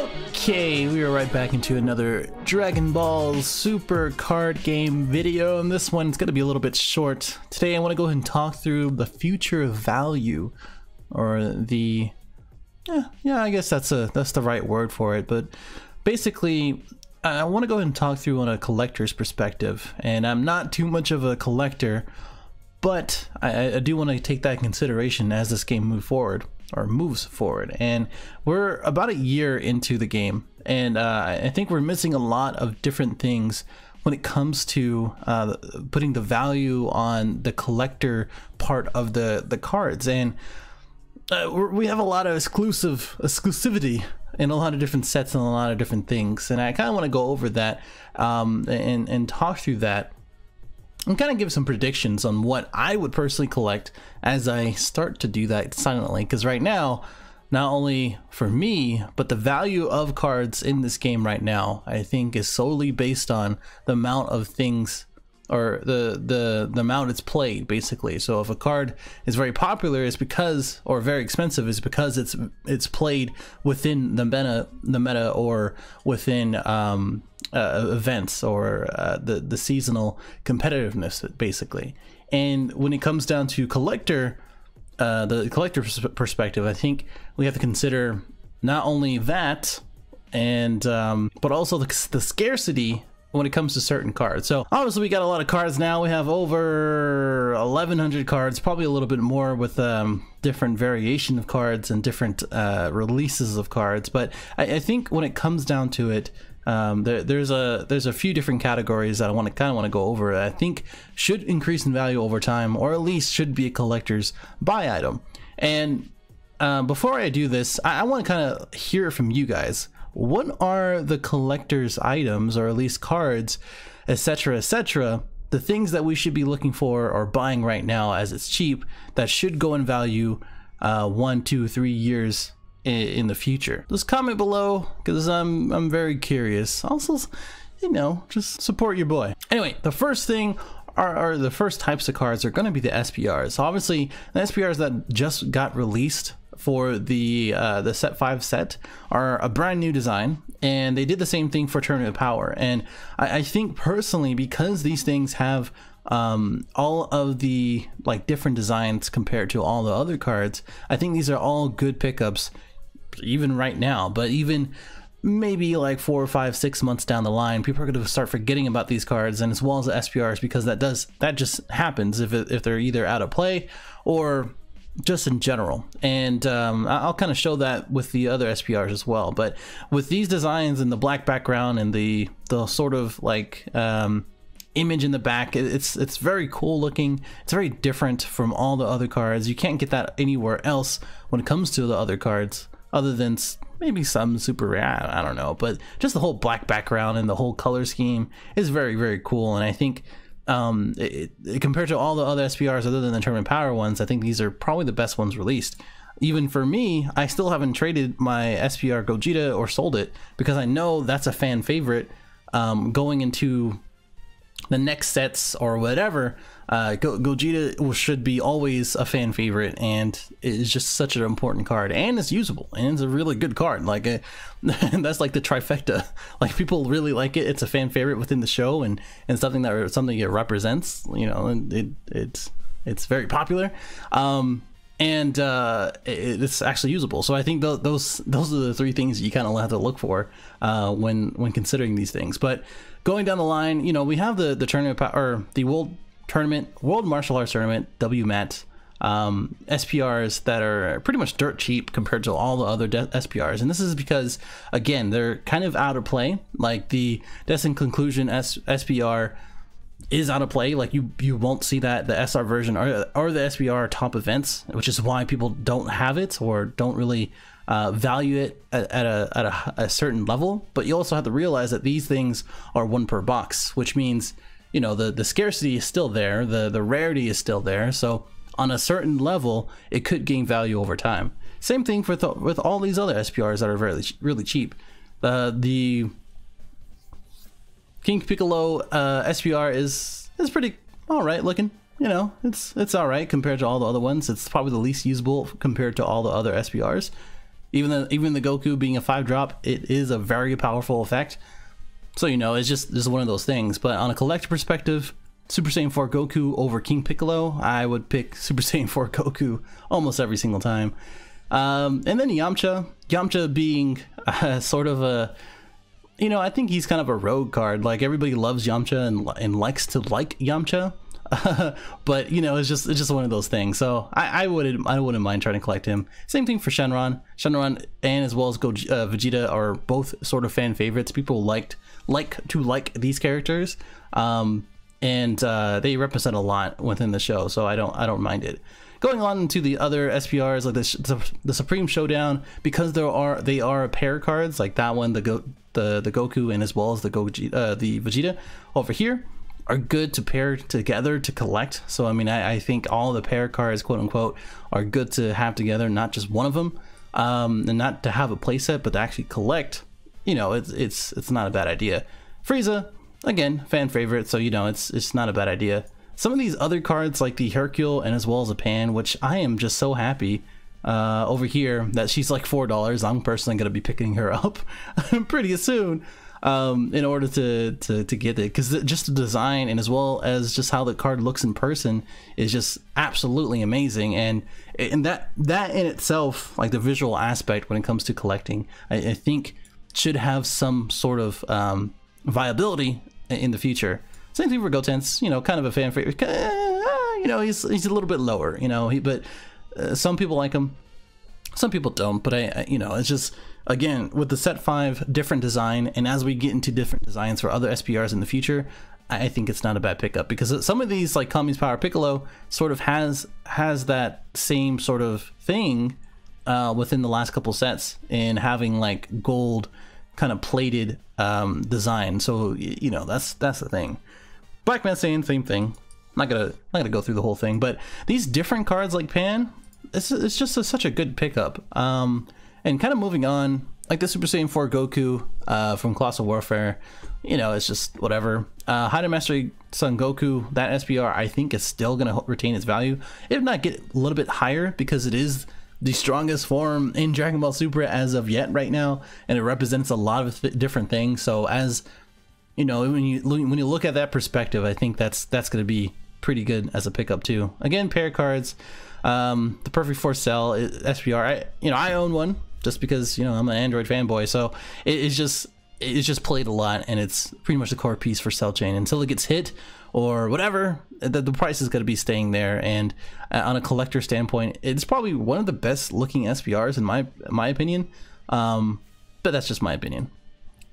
Okay, we are right back into another Dragon Ball Super card game video, and this one's going to be a little bit short. Today I want to go ahead and talk through the future value, or the I guess that's the right word for it. But basically, I want to go ahead and talk through on a collector's perspective, and I'm not too much of a collector, but I do want to take that in consideration as this game moves forward. And we're about a year into the game, and I think we're missing a lot of different things when it comes to putting the value on the collector part of the cards. And we have a lot of exclusivity in a lot of different sets and a lot of different things, and I kind of want to go over that and talk through that and kind of give some predictions on what I would personally collect as I start to do that silently. Because right now, not only for me, but the value of cards in this game right now, I think, is solely based on the amount of things, or the amount it's played, basically. So if a card is very popular, it's because, or very expensive, is because it's played within the meta, or within events, or the seasonal competitiveness, basically. And when it comes down to collector, the collector perspective, I think we have to consider not only that, and but also the scarcity when it comes to certain cards. So obviously we got a lot of cards now. We have over 1,100 cards, probably a little bit more with different variation of cards and different releases of cards. But I think when it comes down to it, there's a few different categories that I kind of want to go over that I think should increase in value over time, or at least should be a collector's buy item. And before I do this, I want to kind of hear from you guys. What are the collector's items, or at least cards, etc., etc., the things that we should be looking for or buying right now as it's cheap, that should go in value 1, 2, 3 years in the future? Just comment below, because I'm very curious. Also, you know, just support your boy. Anyway, the first thing, are the first types of cards are going to be the SPRs. So obviously, the SPRs that just got released for the set 5 set are a brand new design, and they did the same thing for Tournament Power. And I think personally, because these things have all of the different designs compared to all the other cards, I think these are all good pickups even right now. But even maybe 4 or 5, 6 months down the line, people are going to start forgetting about these cards, and as well as the SPRs, because that just happens if they're either out of play or just in general. And I'll kind of show that with the other SPRs as well. But with these designs and the black background and the sort of image in the back, it's very cool looking. It's very different from all the other cards. You can't get that anywhere else when it comes to the other cards, other than maybe some super rare, I don't know. But just the whole black background and the whole color scheme is very, very cool. And I think compared to all the other SPRs other than the Tournament Power ones, I think these are probably the best ones released. Even for me, I still haven't traded my SPR Gogeta or sold it, because I know that's a fan favorite going into the next sets or whatever. Gogeta should be always a fan favorite, and it's just such an important card, and it's usable, and it's a really good card. And that's like the trifecta. People really like it. It's a fan favorite within the show, and something it represents. You know, and it's very popular, and it's actually usable. So I think those are the 3 things you kind of have to look for when considering these things. But going down the line, you know, we have the tournament, or the World Martial Arts Tournament, WMAT, SPRs that are pretty much dirt cheap compared to all the other SPRs. And this is because, again, they're kind of out of play. Like the Destined Conclusion SPR is out of play. You won't see that the SR version or the SPR top events, which is why people don't have it or don't really value it at a certain level. But you also have to realize that these things are 1 per box, which means, you know, the scarcity is still there, the rarity is still there. So on a certain level, it could gain value over time. Same thing with all these other SPRs that are really cheap. The King Piccolo SPR is pretty all right looking. You know, it's all right compared to all the other ones. It's probably the least usable compared to all the other SPRs. Even the Goku being a 5-drop, it is a very powerful effect. So, you know, it's just one of those things. But on a collector perspective, Super Saiyan 4 Goku over King Piccolo, I would pick Super Saiyan 4 Goku almost every single time. And then Yamcha being sort of a, you know, I think he's kind of a rogue card. Like, everybody loves Yamcha and likes to like Yamcha. But, you know, it's just one of those things. So I wouldn't mind trying to collect him. Same thing for Shenron. Shenron and as well as Vegeta are both sort of fan favorites. People like these characters, and they represent a lot within the show. So I don't mind it. Going on to the other SPRs, like the Supreme Showdown, because they are pair cards, like that one, the Goku and as well as the Vegeta over here, are good to pair together to collect. So I mean, I think all the pair cards, quote unquote, are good to have together, not just one of them, and not to have a playset, but to actually collect. You know, it's not a bad idea. Frieza, again, fan favorite, so you know, it's not a bad idea. Some of these other cards, like the Hercule and as well as a Pan, which I am just so happy over here that she's like $4. I'm personally going to be picking her up pretty soon. In order to get it, because just the design and as well as just how the card looks in person is just absolutely amazing, and that in itself, like the visual aspect when it comes to collecting, I think should have some sort of viability in the future. Same thing for Gotenks, you know, kind of a fan favorite. You know, he's a little bit lower, you know, but some people like him, some people don't. But I you know, it's just, again, with the set 5 different design, and as we get into different designs for other SPRs in the future, I think it's not a bad pickup, because some of these, like Kami's Power Piccolo, sort of has that same sort of thing within the last couple sets, in having like gold kind of plated design. So you know, that's the thing. Black Man Saiyan, same thing. I'm not gonna go through the whole thing, but these different cards like Pan, it's just such a good pickup. And kind of moving on, like the Super Saiyan 4 Goku from Colossal Warfare, you know, it's just whatever. High Mastery Son Goku, that SPR, I think is still going to retain its value, if not get a little bit higher, because it is the strongest form in Dragon Ball Super as of yet right now, and it represents a lot of different things. So as you know, when you look at that perspective, I think that's going to be pretty good as a pickup too. Again, pair cards, the Perfect Force Cell SPR, I own one, just because, you know, I'm an Android fanboy, so it's just played a lot, and it's pretty much the core piece for Cell Chain until it gets hit or whatever. The price is going to be staying there, and on a collector standpoint, it's probably one of the best looking SPRs in my opinion, but that's just my opinion.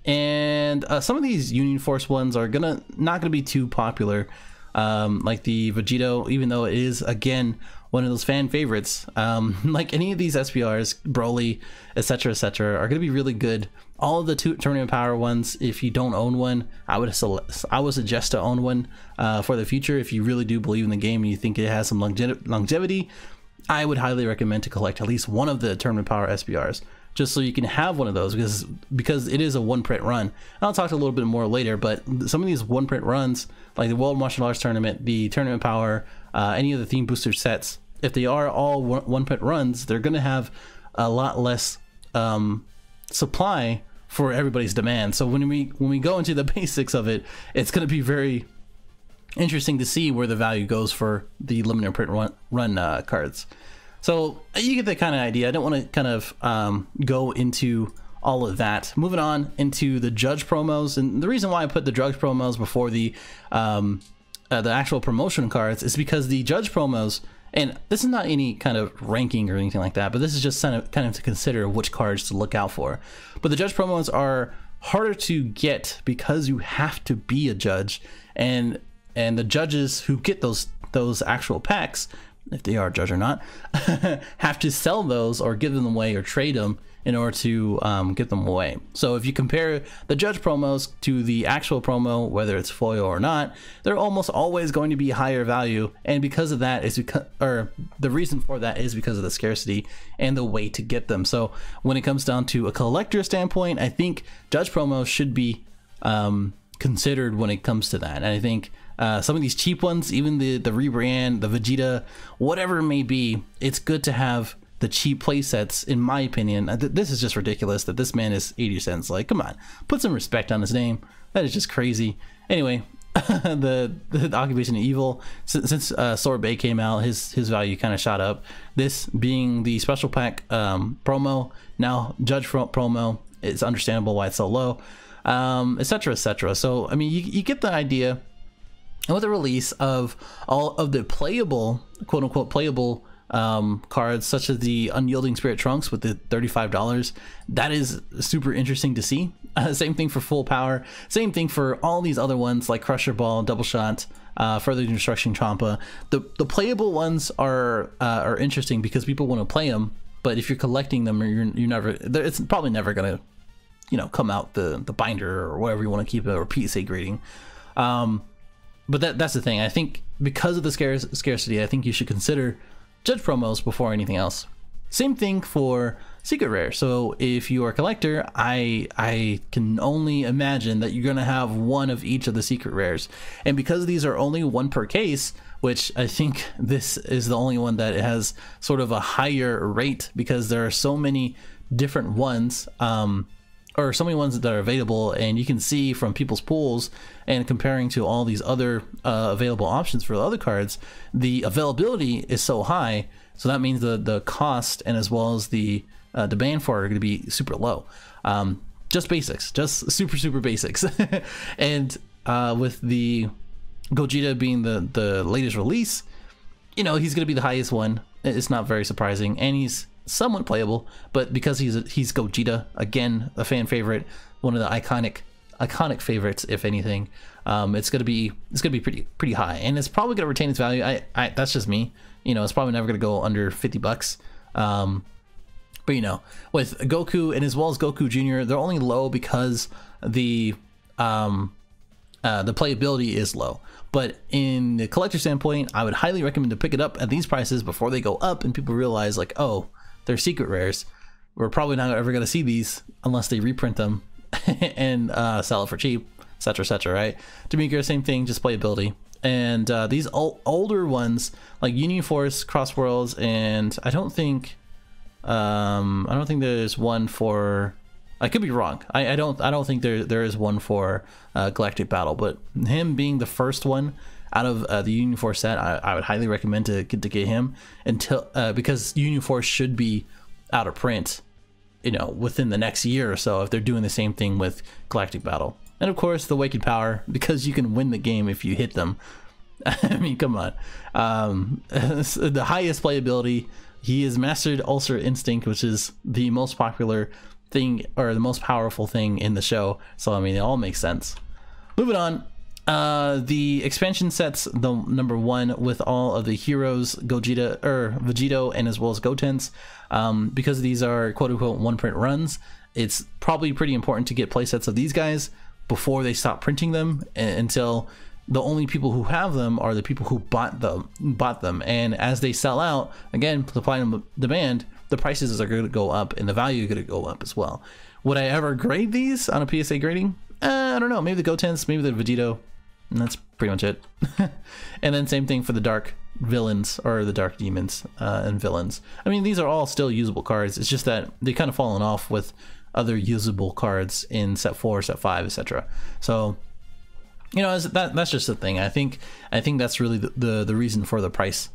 And some of these Union Force ones are not gonna be too popular, like the Vegito, even though it is, again, one of those fan favorites. Like any of these SPRs, Broly, etc., are going to be really good. All of the tournament power ones, if you don't own one, I would suggest to own one for the future. If you really do believe in the game and you think it has some longevity, I would highly recommend to collect at least one of the tournament power SPRs, just so you can have one of those, because it is a one print run. And I'll talk a little bit more later, but some of these one print runs, like the World Martial Arts Tournament, the Tournament Power, any of the Theme Booster sets, if they are all one print runs, they're going to have a lot less supply for everybody's demand. So when we go into the basics of it, it's going to be very interesting to see where the value goes for the limited print run cards. So you get that kind of idea. I don't want to kind of go into all of that. Moving on into the judge promos, and the reason why I put the judge promos before the actual promotion cards is because the judge promos, and this is not any kind of ranking or anything like that, but this is just kind of to consider which cards to look out for. But the judge promos are harder to get because you have to be a judge, and the judges who get those actual packs, if they are a judge or not, have to sell those or give them away or trade them in order to get them away. So if you compare the judge promos to the actual promo, whether it's foil or not, they're almost always going to be higher value, and because of that is the reason for that is because of the scarcity and the way to get them. So when it comes down to a collector standpoint, I think judge promos should be considered when it comes to that. And I think some of these cheap ones, even the rebrand, the Vegeta, whatever it may be, it's good to have the cheap play sets, in my opinion. This is just ridiculous that this man is 80 cents. Like, come on, put some respect on his name. That is just crazy. Anyway, the Occupation of Evil, since Sword Bay came out, his value kind of shot up. This being the special pack promo, now Judge promo, it's understandable why it's so low, etc, etc. So I mean, you get the idea. And with the release of all of the playable, quote unquote playable cards, such as the Unyielding Spirit Trunks with the $35, that is super interesting to see. Same thing for Full Power, same thing for all these other ones like Crusher Ball, Double Shot, Further Destruction Champa. The playable ones are interesting because people want to play them, but if you're collecting them, you're never, it's probably never gonna, you know, come out the binder or whatever you want to keep it, or PSA grading. But that's the thing. I think because of the scarcity, I think you should consider Judge promos before anything else. Same thing for secret rare. So if you are a collector, I can only imagine that you're gonna have one of each of the secret rares. And because these are only one per case, which I think this is the only one that has sort of a higher rate because there are so many different ones, or so many ones that are available, and you can see from people's pools and comparing to all these other available options for the other cards, the availability is so high. So that means the cost and as well as the demand for it are going to be super low. Just basics, just super basics. And with the Gogeta being the latest release, you know, he's going to be the highest one. It's not very surprising, and he's somewhat playable, but because he's Gogeta, again, a fan favorite, one of the iconic favorites, if anything, it's gonna be pretty high, and it's probably gonna retain its value. I that's just me, you know, it's probably never gonna go under $50. But you know, with Goku and as well as Goku Jr., they're only low because the playability is low. But in the collector standpoint, I would highly recommend to pick it up at these prices before they go up and people realize like, oh, they're secret rares. We're probably not ever going to see these unless they reprint them and sell it for cheap, etc, right? Tamika, same thing, just playability. And these older ones like Union Force, Cross Worlds, and I don't think there's one for, I could be wrong. I don't think there is one for Galactic Battle, but him being the first one out of the Union Force set, I would highly recommend to get him until because Union Force should be out of print, you know, within the next year or so if they're doing the same thing with Galactic Battle. And of course the Awakened Power, because you can win the game if you hit them. I mean, come on. The highest playability, he has mastered Ulcer Instinct, which is the most popular thing or the most powerful thing in the show. So I mean, it all makes sense. Moving on. The expansion sets, the number one with all of the heroes, Gogeta or Vegito, and as well as Gotenks, because these are quote unquote one print runs, it's probably pretty important to get playsets of these guys before they stop printing them, until the only people who have them are the people who bought them. And as they sell out, again, supply and demand, the prices are going to go up and the value is going to go up as well. Would I ever grade these on a PSA grading? I don't know. Maybe the Gotenks, maybe the Vegito. And that's pretty much it. And then same thing for the dark villains or the dark demons and villains. I mean, these are all still usable cards. It's just that they kind of fallen off with other usable cards in set 4, set 5, etc. So, you know, that's just the thing. I think that's really the reason for the price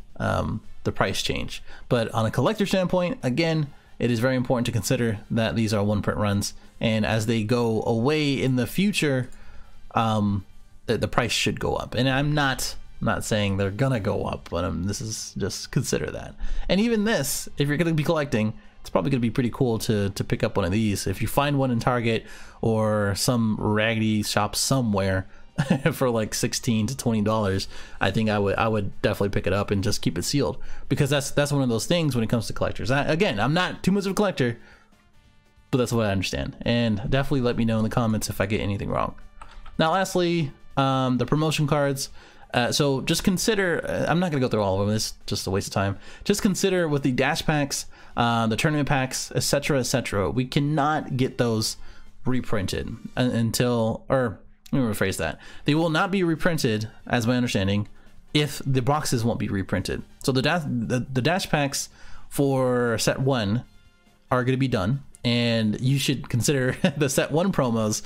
change. But on a collector standpoint, again, it is very important to consider that these are one print runs, and as they go away in the future, the price should go up. And I'm not saying they're gonna go up, but this is just consider that. And even this, if you're gonna be collecting, it's probably gonna be pretty cool to pick up one of these. If you find one in Target or some raggedy shop somewhere for like $16 to $20, I think I would definitely pick it up and just keep it sealed, because that's one of those things when it comes to collectors. Again, I'm not too much of a collector, but that's what I understand. And definitely let me know in the comments if I get anything wrong. Now lastly, the promotion cards. So just consider, I'm not gonna go through all of them, it's just a waste of time. Just consider with the dash packs, the tournament packs, etc, we cannot get those reprinted until, or let me rephrase that. They will not be reprinted, as my understanding, if the boxes won't be reprinted. So the dash packs for set 1 are going to be done, and you should consider the set 1 promos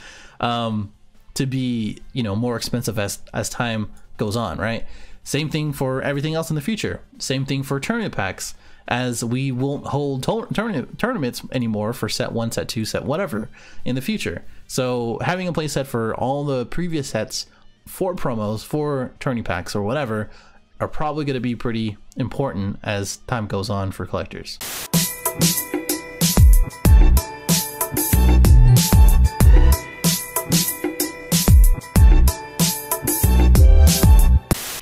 to be, you know, more expensive as time goes on, right? Same thing for everything else in the future. Same thing for tournament packs, as we won't hold tournaments anymore for set 1, set 2, set whatever in the future. So having a playset for all the previous sets for promos, for tourney packs or whatever, are probably going to be pretty important as time goes on for collectors.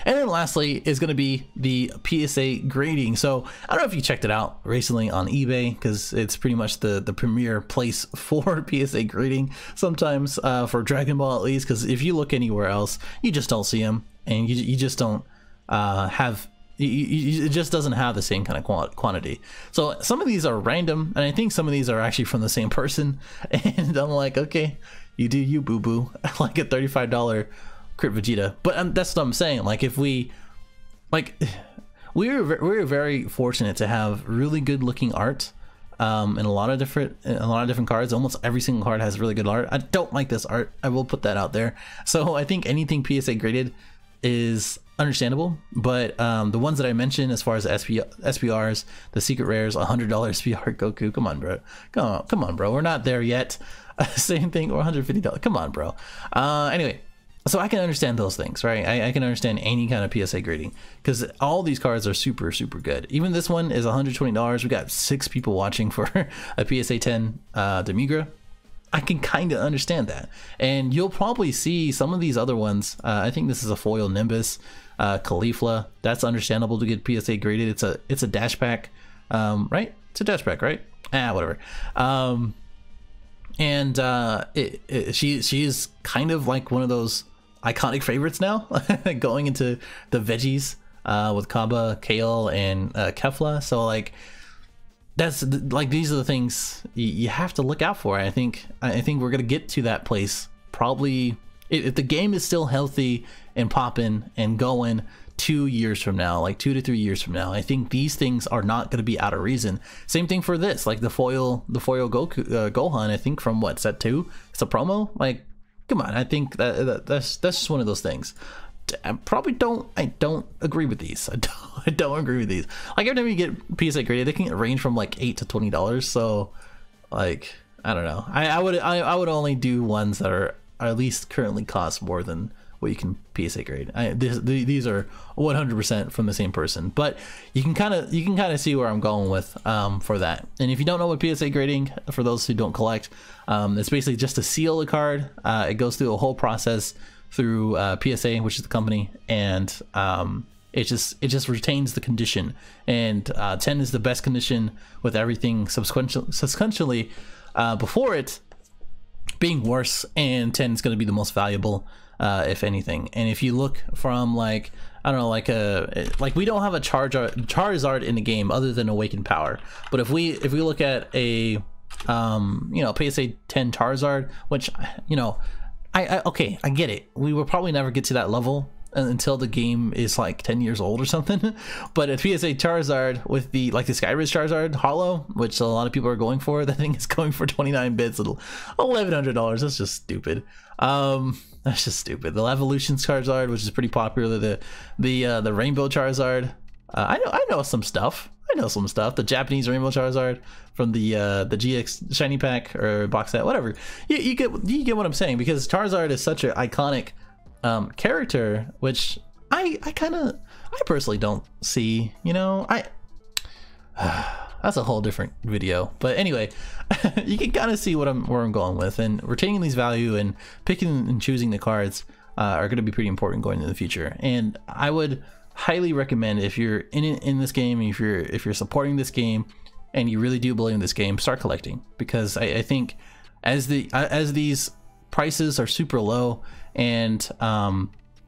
And then lastly is going to be the PSA grading. So I don't know if you checked it out recently on eBay, because it's pretty much the premier place for PSA grading sometimes, for Dragon Ball at least, because if you look anywhere else, you just don't see them, and you just don't have, it just doesn't have the same kind of quantity. So some of these are random, and I think some of these are actually from the same person, and I'm like, okay, you do you, boo-boo. Like a $35 Crypt Vegeta. But that's what I'm saying. Like, if we, like, we're very fortunate to have really good looking art in a lot of different cards. Almost every single card has really good art. I don't like this art, I will put that out there. So I think anything PSA graded is understandable, but the ones that I mentioned, as far as SPRs, the secret rares, $100 SPR Goku, come on bro, come on bro, we're not there yet. Same thing, or $150, come on bro. Anyway, so I can understand those things, right? I can understand any kind of PSA grading, because all these cards are super good. Even this one is $120. We got 6 people watching for a PSA 10 Demigra. I can kind of understand that, and you'll probably see some of these other ones. I think this is a foil Nimbus, Caulifla. That's understandable to get PSA graded. It's a dash pack, right? It's a dash pack, right? Whatever. She is kind of like one of those iconic favorites now, going into the veggies with Kaba, Kale, and Kefla. So like, that's like, these are the things you have to look out for. I think we're gonna get to that place probably if the game is still healthy and popping and going 2 years from now, like 2 to 3 years from now. I think these things are not going to be out of reason. Same thing for this, like the foil Goku, Gohan. I think from what, set 2, it's a promo. Like, come on, I think that's just one of those things. I don't agree with these. I don't agree with these. Like, every time you get PSA graded, they can range from like $8 to $20. So like, I don't know. I would only do ones that are at least currently cost more than what you can PSA grade. These are 100% from the same person, but you can kind of see where I'm going with for that. And if you don't know what PSA grading, for those who don't collect, it's basically just to seal a card. It goes through a whole process through PSA, which is the company, and it just retains the condition. And 10 is the best condition, with everything subsequently before it being worse, and 10 is going to be the most valuable, if anything. And if you look from, like, I don't know, like we don't have a Charizard in the game other than Awakened Power. But if we look at a you know, PSA 10 Charizard, which, you know, okay, I get it. We will probably never get to that level until the game is like 10 years old or something. But a PSA Charizard with the, like, the Skyrise Charizard Hollow, which a lot of people are going for, that thing is going for 29 bits, $1,100. That's just stupid. That's just stupid. The Evolutions Charizard, which is pretty popular, the Rainbow Charizard. I know some stuff. The Japanese Rainbow Charizard from the GX Shiny Pack or box set, whatever. You get what I'm saying, because Charizard is such an iconic character, which I personally don't see. You know, that's a whole different video. But anyway, you can kind of see where I'm going with, and retaining these value and picking and choosing the cards are going to be pretty important going into the future. And I would highly recommend, if you're in this game, if you're supporting this game and you really do believe in this game, start collecting, because I think as these prices are super low and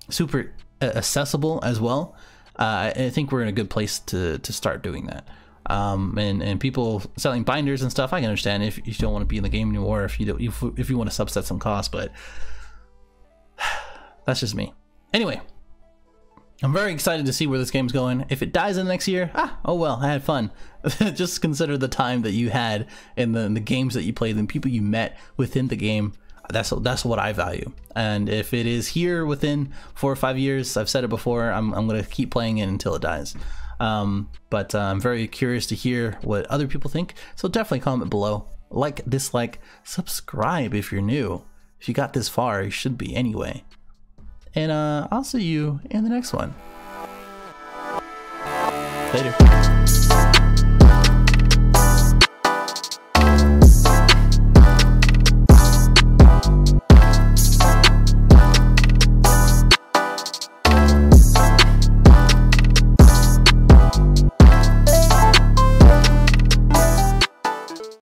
super accessible as well, I think we're in a good place to start doing that. And people selling binders and stuff, I can understand if you don't want to be in the game anymore, if you want to subset some costs, but that's just me. Anyway, I'm very excited to see where this game's going. If it dies in the next year, oh well, I had fun. Just consider the time that you had in the games that you played and people you met within the game. That's what I value. And if it is here within 4 or 5 years, I've said it before, I'm gonna keep playing it until it dies. But I'm very curious to hear what other people think. So definitely comment below, like, dislike, subscribe if you're new. If you got this far, you should be anyway. And I'll see you in the next one. Later.